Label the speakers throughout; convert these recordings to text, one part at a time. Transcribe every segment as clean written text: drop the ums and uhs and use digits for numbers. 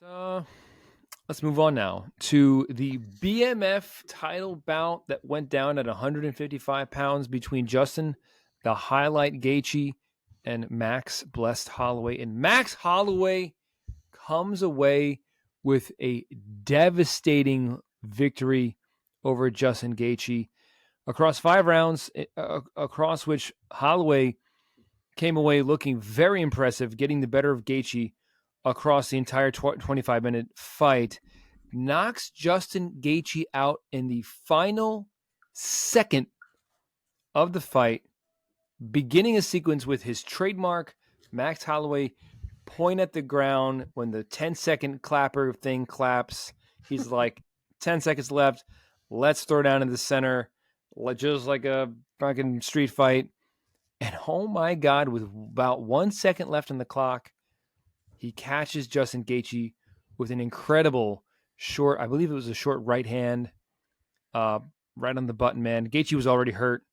Speaker 1: So let's move on now to the BMF title bout that went down at 155 pounds between Justin, the highlight Gaethje, and Max Blessed Holloway. And Max Holloway comes away with a devastating victory over Justin Gaethje across 5 rounds, across which Holloway came away looking very impressive, getting the better of Gaethje across the entire 25-minute fight, knocks Justin Gaethje out in the final second of the fight, beginning a sequence with his trademark Max Holloway point at the ground when the 10-second clapper thing claps. He's like, 10 seconds left. Let's throw down in the center, just like a fucking street fight. And oh my God, with about 1 second left on the clock, he catches Justin Gaethje with an incredible short, I believe it was a short right hand, right on the button, man. Gaethje was already hurt,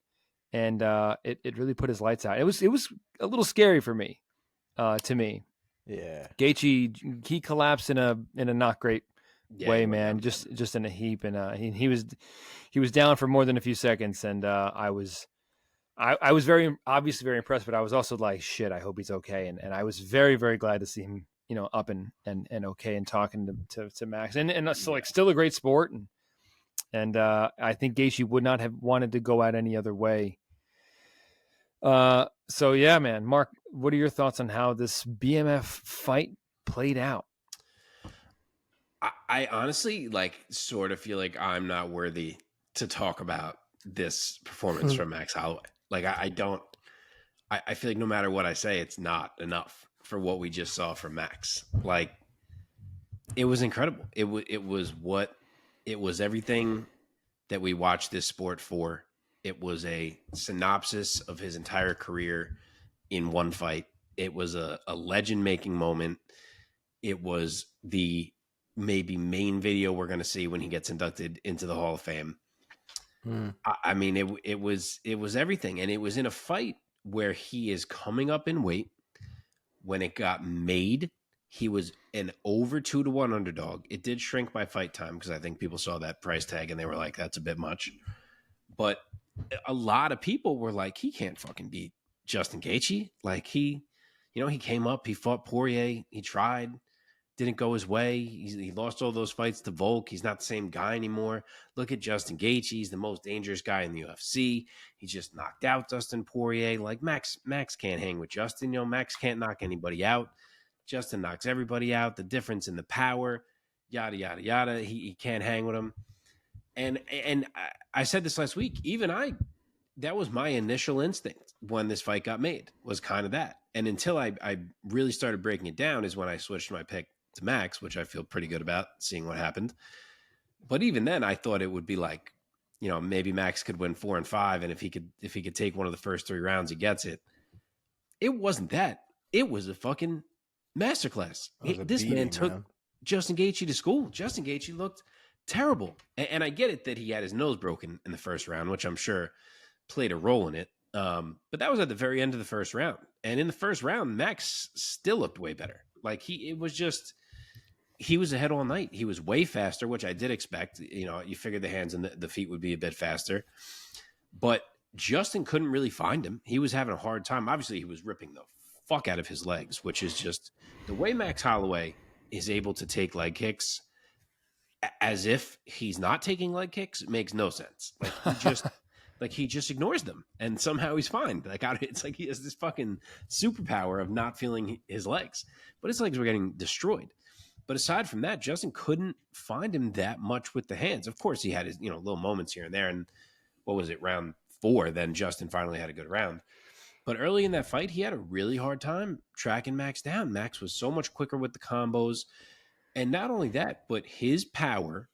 Speaker 1: and it really put his lights out. It was a little scary for me, to me.
Speaker 2: Yeah.
Speaker 1: Gaethje, he collapsed in a not great way, man.
Speaker 2: Yeah.
Speaker 1: Just in a heap, and he was down for more than a few seconds, and I was very obviously very impressed, but I was also like, shit, I hope he's okay. And I was very, very glad to see him, up and okay and talking to Max. And it's like still a great sport. And I think Gaethje would not have wanted to go out any other way. So yeah, man, Mark, what are your thoughts on how this BMF fight played out?
Speaker 3: I honestly sort of feel like I'm not worthy to talk about this performance from Max Holloway. Like I don't. I feel like no matter what I say, it's not enough for what we just saw from Max. Like it was incredible. It was everything that we watched this sport for. It was a synopsis of his entire career in one fight. It was a legend making moment. It was the maybe main video we're going to see when he gets inducted into the Hall of Fame. I mean, it was everything. And it was in a fight where he is coming up in weight. When it got made, he was an over 2-1 underdog. It did shrink by fight time because I think people saw that price tag and they were like, that's a bit much. But a lot of people were like, he can't fucking beat Justin Gaethje. Like he came up, he fought Poirier, he tried, didn't go his way. He lost all those fights to Volk. He's not the same guy anymore. Look at Justin Gaethje. He's the most dangerous guy in the UFC. He just knocked out Dustin Poirier. Like Max can't hang with Justin. Max can't knock anybody out. Justin knocks everybody out. The difference in the power, yada, yada, yada. He can't hang with him. And I said this last week. That was my initial instinct when this fight got made, was kind of that. And until I really started breaking it down is when I switched my pick to Max, which I feel pretty good about seeing what happened. But even then I thought it would be like, maybe Max could win 4 and 5. And if he could take one of the first 3 rounds, he gets it. It wasn't that. It was a fucking masterclass. This man took Justin Gaethje to school. Justin Gaethje looked terrible. And I get it that he had his nose broken in the first round, which I'm sure played a role in it. But that was at the very end of the first round. And in the first round, Max still looked way better. Like he was ahead all night. He was way faster, which I did expect. You figured the hands and the feet would be a bit faster. But Justin couldn't really find him. He was having a hard time. Obviously, he was ripping the fuck out of his legs, which is just the way Max Holloway is able to take leg kicks as if he's not taking leg kicks. It makes no sense. Like he just ignores them and somehow he's fine. It's like he has this fucking superpower of not feeling his legs, but his legs were getting destroyed. But aside from that, Justin couldn't find him that much with the hands. Of course, he had his little moments here and there. And what was it, round 4? Then Justin finally had a good round. But early in that fight, he had a really hard time tracking Max down. Max was so much quicker with the combos. And not only that, but his power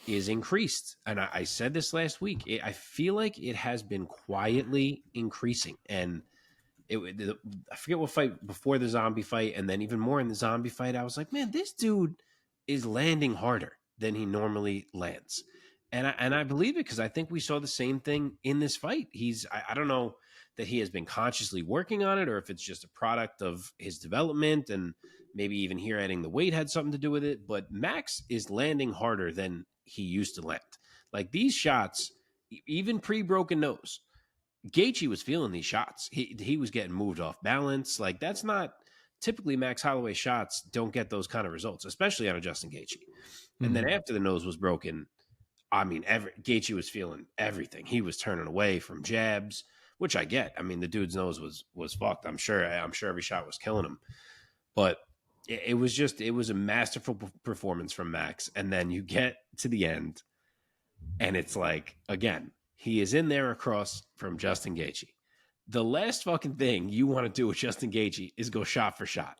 Speaker 3: is increased. And I said this last week. I feel like it has been quietly increasing. And I forget what fight before the zombie fight, and then even more in the zombie fight, I was like, man, this dude is landing harder than he normally lands. And I believe it because I think we saw the same thing in this fight. I don't know that he has been consciously working on it, or if it's just a product of his development, and maybe even here adding the weight had something to do with it. But Max is landing harder than he used to land. Like these shots, even pre-broken nose, Gaethje was feeling these shots. He was getting moved off balance. Like that's not typically Max Holloway shots don't get those kind of results, especially on a Justin Gaethje. And then after the nose was broken, I mean, Gaethje was feeling everything. He was turning away from jabs, which I get. I mean, the dude's nose was fucked. I'm sure every shot was killing him, but it was a masterful performance from Max. And then you get to the end, and it's like again, he is in there across from Justin Gaethje. The last fucking thing you want to do with Justin Gaethje is go shot for shot.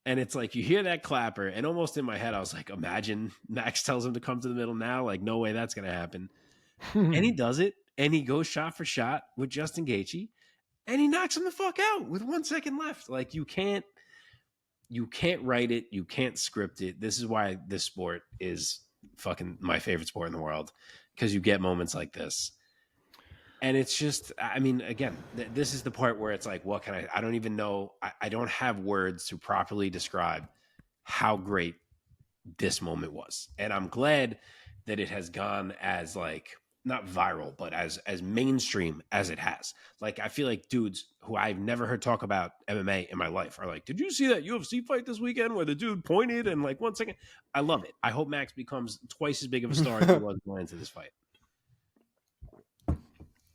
Speaker 3: And it's like you hear that clapper, and almost in my head, I was like, imagine Max tells him to come to the middle now. Like, no way that's going to happen. And he does it, and he goes shot for shot with Justin Gaethje, and he knocks him the fuck out with 1 second left. Like, you can't write it. You can't script it. This is why this sport is fucking my favorite sport in the world, because you get moments like this. And it's just, I mean, again, this is the part where it's like, what can I don't even know. I don't have words to properly describe how great this moment was. And I'm glad that it has gone as like, not viral, but as mainstream as it has. Like, I feel like dudes who I've never heard talk about MMA in my life are like, did you see that UFC fight this weekend where the dude pointed and like 1 second? I love it. I hope Max becomes twice as big of a star as he was going into this fight.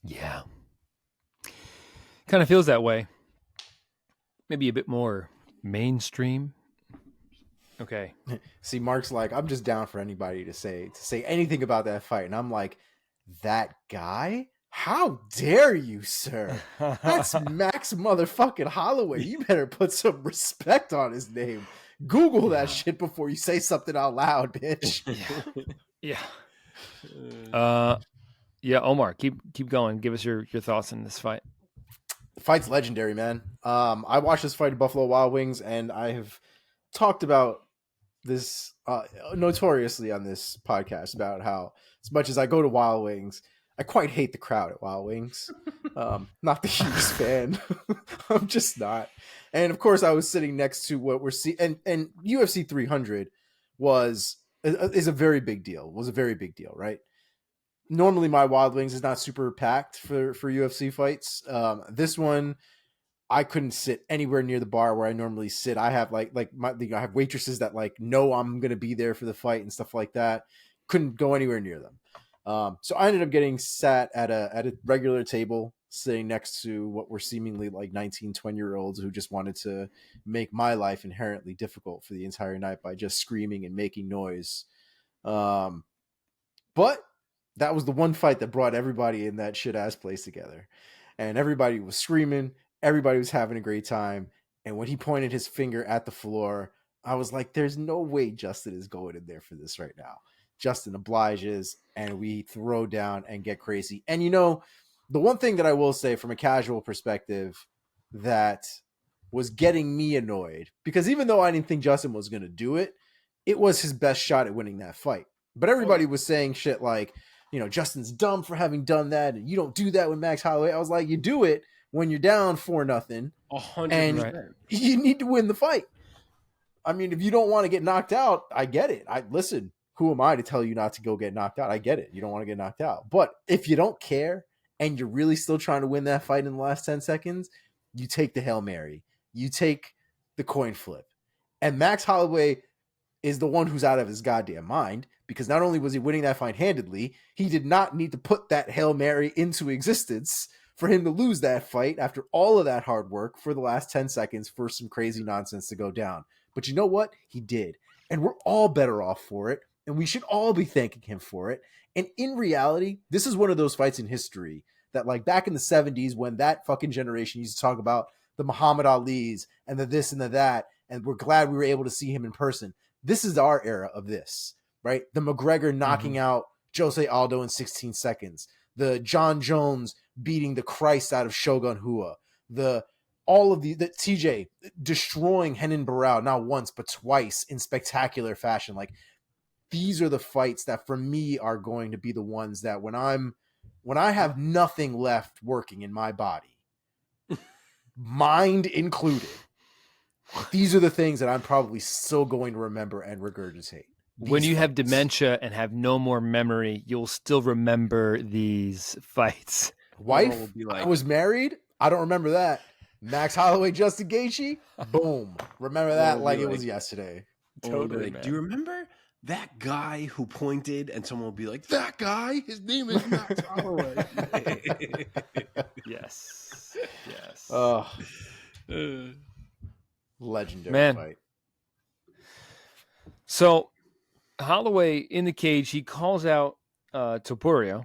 Speaker 1: Yeah. Kind of feels that way. Maybe a bit more mainstream. Okay.
Speaker 2: See, Mark's like, I'm just down for anybody to say anything about that fight. And I'm like, that guy? How dare you, sir? That's Max motherfucking Holloway. You better put some respect on his name. Google that shit before you say something out loud, bitch.
Speaker 1: Yeah. Yeah, Omar, keep going. Give us your thoughts on this fight.
Speaker 2: The fight's legendary, man. I watched this fight at Buffalo Wild Wings, and I have talked about this notoriously on this podcast about how, as much as I go to Wild Wings, I quite hate the crowd at Wild Wings. Not the hugest fan. I'm just not. And of course, I was sitting next to what we're seeing, and UFC 300 is a very big deal. Was a very big deal, right? Normally my Wild Wings is not super packed for UFC fights. This one, I couldn't sit anywhere near the bar where I normally sit. I have I have waitresses that like know I'm going to be there for the fight and stuff like that. Couldn't go anywhere near them. So I ended up getting sat at a regular table, sitting next to what were seemingly like 19, 20-year-olds who just wanted to make my life inherently difficult for the entire night by just screaming and making noise. But that was the one fight that brought everybody in that shit ass place together. And everybody was screaming. Everybody was having a great time. And when he pointed his finger at the floor, I was like, there's no way Justin is going in there for this right now. Justin obliges, and we throw down and get crazy. And, you know, the one thing that I will say from a casual perspective that was getting me annoyed, because even though I didn't think Justin was going to do it, it was his best shot at winning that fight. But everybody was saying shit like, you know, Justin's dumb for having done that, and you don't do that with Max Holloway. I was like, you do it when you're down 4-0,
Speaker 3: 100%.
Speaker 2: and you need to win the fight. I mean, if you don't want to get knocked out, I get it. Listen, who am I to tell you not to go get knocked out? I get it. You don't want to get knocked out. But if you don't care and you're really still trying to win that fight in the last 10 seconds, you take the Hail Mary. You take the coin flip. And Max Holloway is the one who's out of his goddamn mind, because not only was he winning that fight handedly, he did not need to put that Hail Mary into existence for him to lose that fight after all of that hard work for the last 10 seconds for some crazy nonsense to go down. But you know what? He did. And we're all better off for it. And we should all be thanking him for it. And in reality, this is one of those fights in history that, like, back in the 70s, when that fucking generation used to talk about the Muhammad Ali's and the this and the that, and we're glad we were able to see him in person. This is our era of this, right? The McGregor knocking out Jose Aldo in 16 seconds. The John Jones beating the Christ out of Shogun Rua. The TJ destroying Renan Barão, not once, but twice in spectacular fashion. Like, these are the fights that for me are going to be the ones that when I have nothing left working in my body, mind included. These are the things that I'm probably still going to remember and regurgitate.
Speaker 1: When you have dementia and have no more memory, you'll still remember these fights.
Speaker 2: Wife,
Speaker 3: will be like,
Speaker 2: I was married. I don't remember that. Max Holloway, Justin Gaethje. Boom. Remember that
Speaker 3: will
Speaker 2: like
Speaker 3: be
Speaker 2: it was
Speaker 3: like-
Speaker 2: yesterday.
Speaker 1: Totally,
Speaker 3: like,
Speaker 1: man.
Speaker 3: do you remember that guy who pointed? And someone will be like, that guy? His name is Max Holloway.
Speaker 1: Yes. Yes.
Speaker 2: Oh, legendary
Speaker 1: Man.
Speaker 2: fight.
Speaker 1: So Holloway in the cage, he calls out Topuria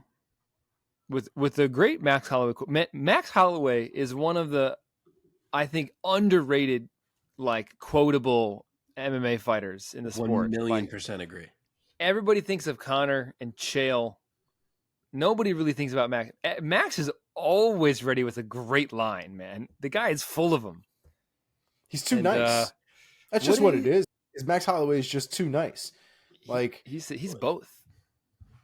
Speaker 1: with the great Max Holloway. Max Holloway is one of the, I think, underrated, like, quotable MMA fighters in the sport.
Speaker 3: 1,000,000% agree.
Speaker 1: Everybody thinks of Conor and Chael. Nobody really thinks about Max. Max is always ready with a great line, man. The guy is full of them.
Speaker 2: He's too
Speaker 1: And,
Speaker 2: nice. That's just what it is. Max Holloway is just too nice. Like
Speaker 1: he's both.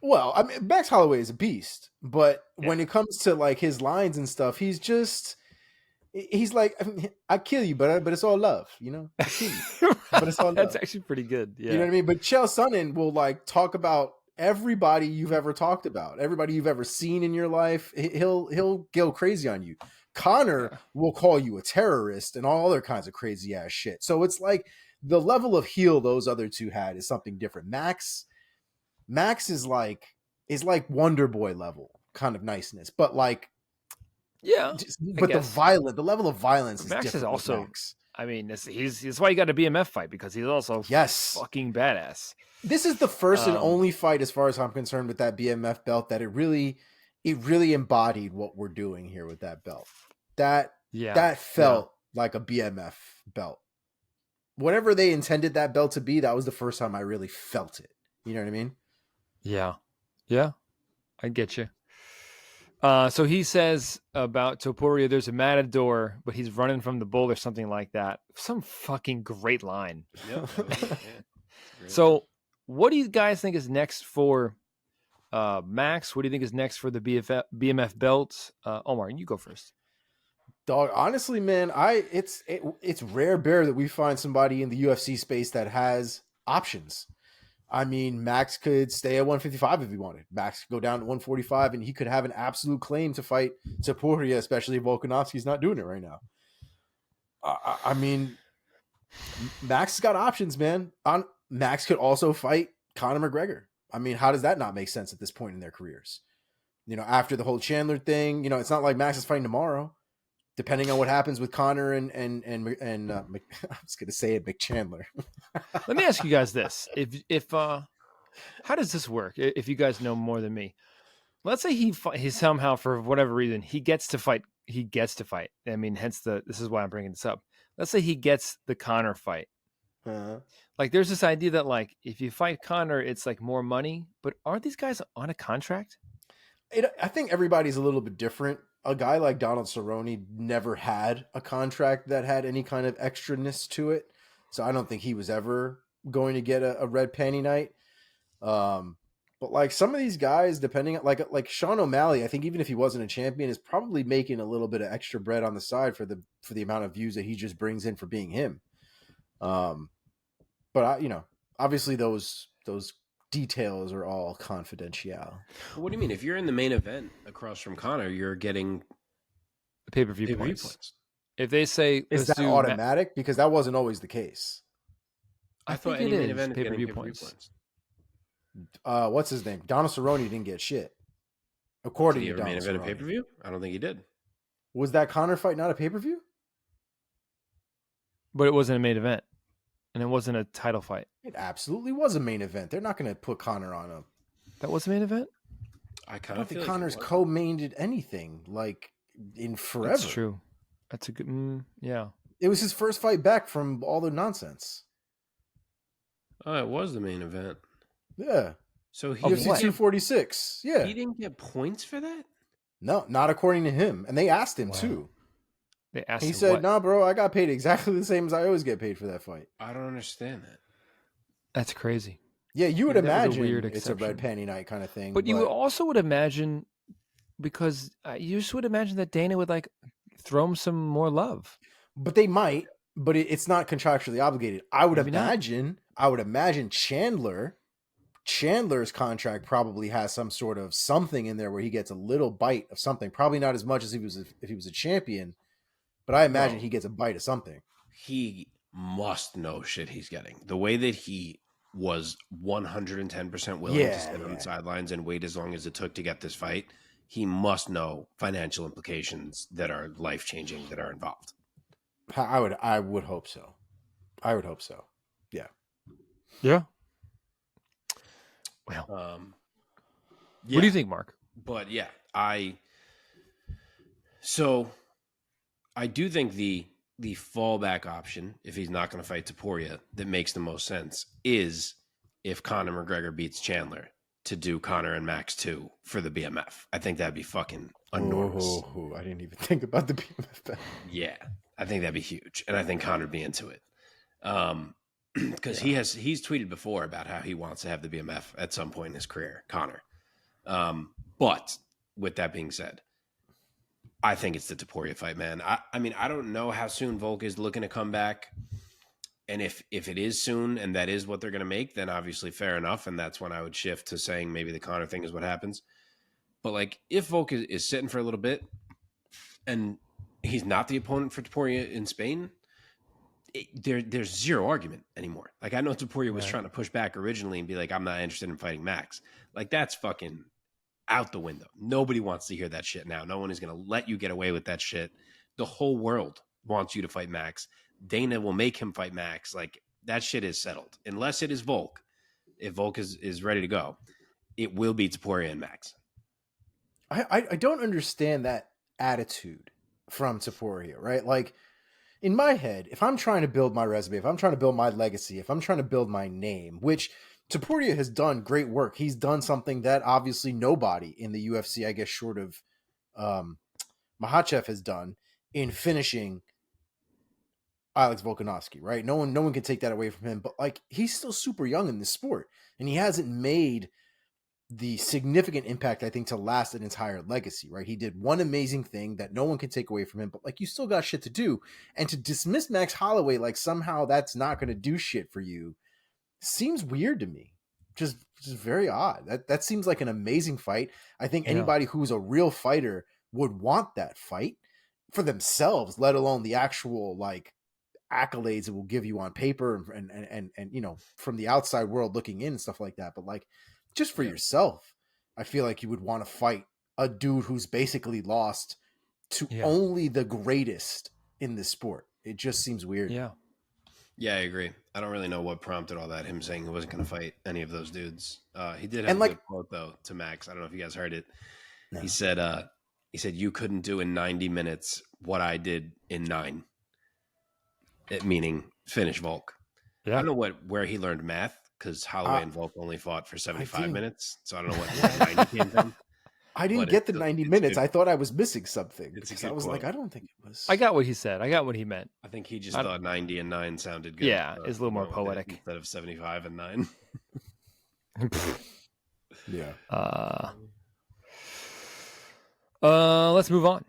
Speaker 2: Well, I mean, Max Holloway is a beast, but when it comes to like his lines and stuff, he's like, I kill you, but it's all love, you know. I kill you, but it's all love.
Speaker 1: That's actually pretty good. Yeah,
Speaker 2: you know what I mean. But Chael Sonnen will like talk about everybody you've ever talked about, everybody you've ever seen in your life. He'll go crazy on you. Conor will call you a terrorist and all other kinds of crazy ass shit. So it's like the level of heel those other two had is something different. Max is like Wonder Boy level kind of niceness, but like, the level of violence
Speaker 1: Max
Speaker 2: is
Speaker 1: is also.
Speaker 2: Max.
Speaker 1: I mean, that's why you got a BMF fight, because he's also fucking badass.
Speaker 2: This is the first and only fight, as far as I'm concerned, with that BMF belt that it really embodied what we're doing here with that belt. That felt like a BMF belt. Whatever they intended that belt to be, that was the first time I really felt it. You know what I mean?
Speaker 1: Yeah. Yeah. I get you. So he says about Topuria, there's a matador, but he's running from the bull or something like that. Some fucking great line.
Speaker 3: Yep.
Speaker 1: So what do you guys think is next for Max? What do you think is next for the BMF belt? Omar, you go first.
Speaker 2: Dog, honestly, man, it's rare that we find somebody in the UFC space that has options. I mean, Max could stay at 155 if he wanted. Max could go down to 145, and he could have an absolute claim to fight Topuria, especially if Volkanovski's not doing it right now. I mean, Max has got options, man. Max could also fight Conor McGregor. I mean, how does that not make sense at this point in their careers? You know, after the whole Chandler thing, you know, it's not like Max is fighting tomorrow. Depending on what happens with Conor and I was going to say it, McChandler.
Speaker 1: Let me ask you guys this: if how does this work? If you guys know more than me, let's say he somehow, for whatever reason, he gets to fight. I mean, hence this is why I'm bringing this up. Let's say he gets the Conor fight. Like, there's this idea that like if you fight Conor, it's like more money. But aren't these guys on a contract?
Speaker 2: I think everybody's a little bit different. A guy like Donald Cerrone never had a contract that had any kind of extraness to it. So I don't think he was ever going to get a red panty night. But like some of these guys, depending on like Sean O'Malley, I think even if he wasn't a champion, is probably making a little bit of extra bread on the side for the amount of views that he just brings in for being him. But obviously those details are all confidential.
Speaker 3: What do you mean? If you're in the main event across from Conor, you're getting
Speaker 1: pay-per-view points. If they say,
Speaker 2: is that automatic? Because that wasn't always the case.
Speaker 1: I thought any main event is pay-per-view points.
Speaker 2: What's his name? Donald Cerrone didn't get shit. According to Donald
Speaker 3: main event
Speaker 2: Cerrone.
Speaker 3: pay-per-view? I don't think he did.
Speaker 2: Was that Conor fight not a pay-per-view?
Speaker 1: But it wasn't a main event. And it wasn't a title fight.
Speaker 2: It absolutely was a main event. They're not going to put Conor on him.
Speaker 1: That was a main event?
Speaker 2: I don't think Conor's co-mained anything like in forever.
Speaker 1: That's true. That's a good, yeah.
Speaker 2: It was his first fight back from all the nonsense.
Speaker 3: Oh, it was the main event.
Speaker 2: Yeah.
Speaker 3: So he
Speaker 2: UFC 246. Yeah.
Speaker 3: He didn't get points for that?
Speaker 2: No, not according to him. And they asked him too.
Speaker 1: They asked
Speaker 2: he
Speaker 1: him,
Speaker 2: said, "Nah, bro, I got paid exactly the same as I always get paid for that fight."
Speaker 3: I don't understand that.
Speaker 1: That's crazy.
Speaker 2: Yeah, you would imagine
Speaker 1: it's
Speaker 2: a red panty night kind of thing.
Speaker 1: But you also would imagine, because you just would imagine that Dana would like throw him some more love.
Speaker 2: But they might, but it's not contractually obligated. I would
Speaker 1: Maybe not.
Speaker 2: imagine Chandler's contract probably has some sort of something in there where he gets a little bite of something. Probably not as much as if he was a champion, but I imagine
Speaker 3: Bro,
Speaker 2: he gets a bite of something.
Speaker 3: he must know shit he's getting. The way that he was 110% willing to sit on the sidelines and wait as long as it took to get this fight, he must know financial implications that are life-changing that are involved.
Speaker 2: I would hope so. I would hope so. Yeah.
Speaker 1: Yeah. Well,
Speaker 3: Yeah,
Speaker 1: what do you think, Mark?
Speaker 3: but yeah, I do think the fallback option, if he's not going to fight Topuria, that makes the most sense is if Conor McGregor beats Chandler to do Conor and Max 2 for the BMF. I think that'd be fucking enormous.
Speaker 2: I didn't even think about the BMF.
Speaker 3: Yeah, I think that'd be huge, and I think Conor'd be into it. Because he's tweeted before about how he wants to have the BMF at some point in his career, Conor. But with that being said, I think it's the Topuria fight, man. I mean, I don't know how soon Volk is looking to come back. And if it is soon and that is what they're going to make, then obviously fair enough. And that's when I would shift to saying maybe the Conor thing is what happens. But like if Volk is sitting for a little bit and he's not the opponent for Topuria in Spain, there's zero argument anymore. Like I know Topuria was trying to push back originally and be like, I'm not interested in fighting Max. Like that's fucking out the window. Nobody wants to hear that shit now. No one is going to let you get away with that shit. The whole world wants you to fight Max. Dana will make him fight Max. Like that shit is settled. Unless it is Volk. If Volk is ready to go, it will be Topuria and Max.
Speaker 2: I don't understand that attitude from Topuria, right? Like in my head, if I'm trying to build my resume, if I'm trying to build my legacy, if I'm trying to build my name, which Topuria has done great work. He's done something that obviously nobody in the UFC, I guess, short of Makhachev has done in finishing Alex Volkanovski, right? No one can take that away from him, but like he's still super young in this sport and he hasn't made the significant impact, I think, to last an entire legacy, right? He did one amazing thing that no one can take away from him, but like you still got shit to do. And to dismiss Max Holloway like somehow that's not going to do shit for you seems weird to me. Just very odd. That seems like an amazing fight. I think anybody who's a real fighter would want that fight for themselves, let alone the actual like accolades it will give you on paper and you know, from the outside world looking in and stuff like that. But like just for yourself, I feel like you would want to fight a dude who's basically lost to only the greatest in this sport. It just seems weird.
Speaker 3: Yeah, I agree. I don't really know what prompted all that. Him saying he wasn't going to fight any of those dudes. He did have a good quote though to Max. I don't know if you guys heard it. No. He said, "You couldn't do in 90 minutes what I did in 9." It meaning finish Volk. Yeah. I don't know where he learned math because Holloway and Volk only fought for 75 minutes. So I don't know what 90 came from.
Speaker 2: I didn't get the 90 minutes. I thought I was missing something. I was like, I don't think it was.
Speaker 1: I got what he said. I got what he meant.
Speaker 3: I think he just thought 90 and 9 sounded good.
Speaker 1: Yeah, it's a little more poetic.
Speaker 3: Instead of 75 and 9.
Speaker 2: Yeah.
Speaker 1: Let's move on.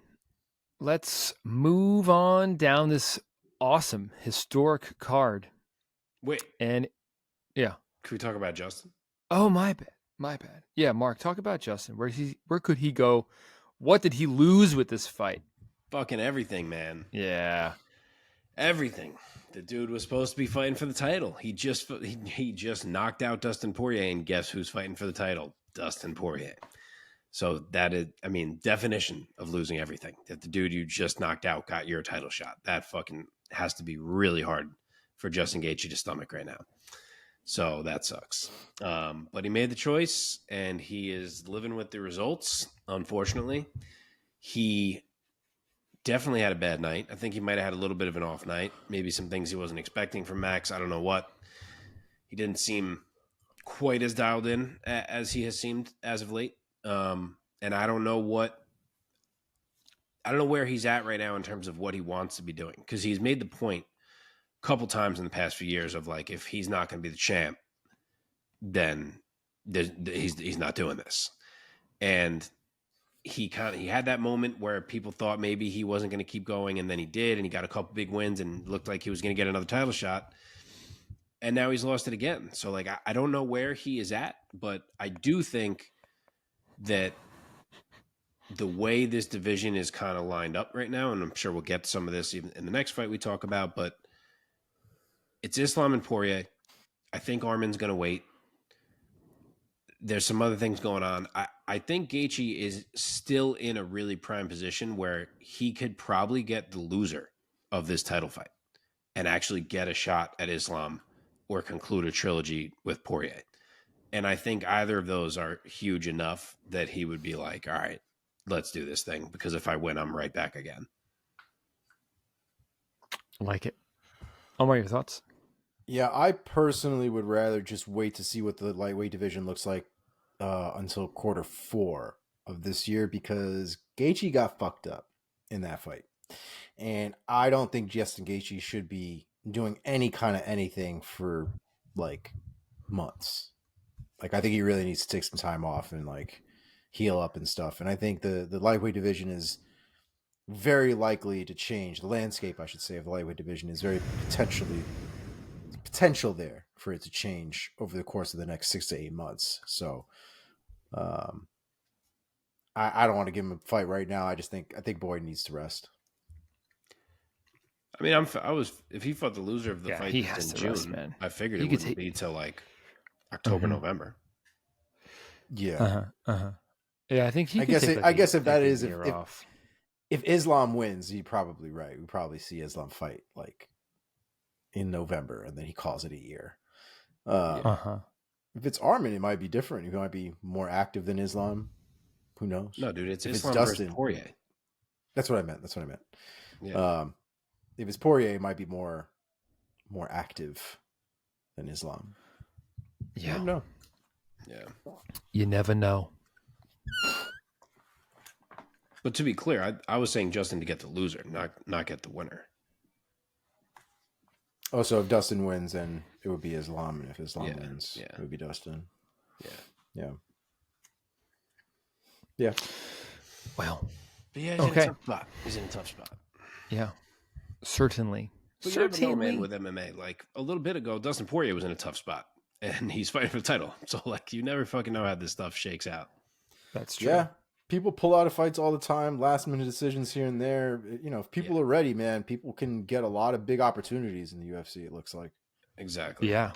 Speaker 1: Let's move on down this awesome, historic card.
Speaker 3: Wait.
Speaker 1: And, yeah.
Speaker 3: Can we talk about Justin?
Speaker 1: Oh, my bad. My bad. Yeah, Mark, talk about Justin. Where could he go? What did he lose with this fight?
Speaker 3: Fucking everything, man.
Speaker 1: Yeah.
Speaker 3: Everything. The dude was supposed to be fighting for the title. He just knocked out Dustin Poirier, and guess who's fighting for the title? Dustin Poirier. So that is, I mean, definition of losing everything. That the dude you just knocked out got your title shot. That fucking has to be really hard for Justin Gaethje to stomach right now. So that sucks. But he made the choice, and he is living with the results, unfortunately. He definitely had a bad night. I think he might have had a little bit of an off night. Maybe some things he wasn't expecting from Max. I don't know what. He didn't seem quite as dialed in as he has seemed as of late. And I don't know where he's at right now in terms of what he wants to be doing. Because he's made the point couple times in the past few years of like, if he's not going to be the champ, then he's not doing this. And he had that moment where people thought maybe he wasn't going to keep going, and then he did, and he got a couple big wins and looked like he was going to get another title shot. And now he's lost it again. So like I don't know where he is at, but I do think that the way this division is kind of lined up right now, and I'm sure we'll get to some of this even in the next fight we talk about, but it's Islam and Poirier. I think Armin's going to wait. There's some other things going on. I think Gaethje is still in a really prime position where he could probably get the loser of this title fight and actually get a shot at Islam or conclude a trilogy with Poirier. And I think either of those are huge enough that he would be like, all right, let's do this thing, because if I win, I'm right back again.
Speaker 1: Like it. Omar, your thoughts?
Speaker 2: Yeah, I personally would rather just wait to see what the lightweight division looks like until Q4 of this year, because Gaethje got fucked up in that fight. And I don't think Justin Gaethje should be doing any kind of anything for like months. Like, I think he really needs to take some time off and like heal up and stuff. And I think the lightweight division is very likely to change. The landscape, I should say, of the lightweight division is very potential there for it to change over the course of the next 6 to 8 months. So I don't want to give him a fight right now. I think Boyd needs to rest.
Speaker 3: I mean, if he fought the loser of the fight
Speaker 1: he has
Speaker 3: in
Speaker 1: to
Speaker 3: June,
Speaker 1: rest, man.
Speaker 3: I figured it wouldn't be till like October, November.
Speaker 2: Yeah.
Speaker 1: Yeah, I think he.
Speaker 2: I guess if that is if Islam wins, you're probably right. We probably see Islam fight like in November, and then he calls it a year. If it's Armin, it might be different. He might be more active than Islam. Who knows?
Speaker 3: No, dude, it's
Speaker 2: if
Speaker 3: Islam
Speaker 2: it's
Speaker 3: versus Poirier.
Speaker 2: That's what I meant.
Speaker 3: Yeah.
Speaker 2: If it's Poirier, it might be more active than Islam.
Speaker 1: Yeah.
Speaker 2: No.
Speaker 3: Yeah.
Speaker 1: You never know.
Speaker 3: But to be clear, I was saying Justin to get the loser, not get the winner.
Speaker 2: Oh, so if Dustin wins, then it would be Islam, and if Islam wins, it would be Dustin. Yeah.
Speaker 1: Well,
Speaker 3: but yeah, he's in a tough spot. He's in a tough spot.
Speaker 1: Yeah, certainly.
Speaker 3: But you never know, man, with MMA. Like a little bit ago, Dustin Poirier was in a tough spot, and he's fighting for the title. So like, you never fucking know how this stuff shakes out.
Speaker 1: That's true.
Speaker 2: Yeah. People pull out of fights all the time, last minute decisions here and there. You know, if people are ready, man, people can get a lot of big opportunities in the UFC, it looks like.
Speaker 3: Exactly.
Speaker 1: Yeah.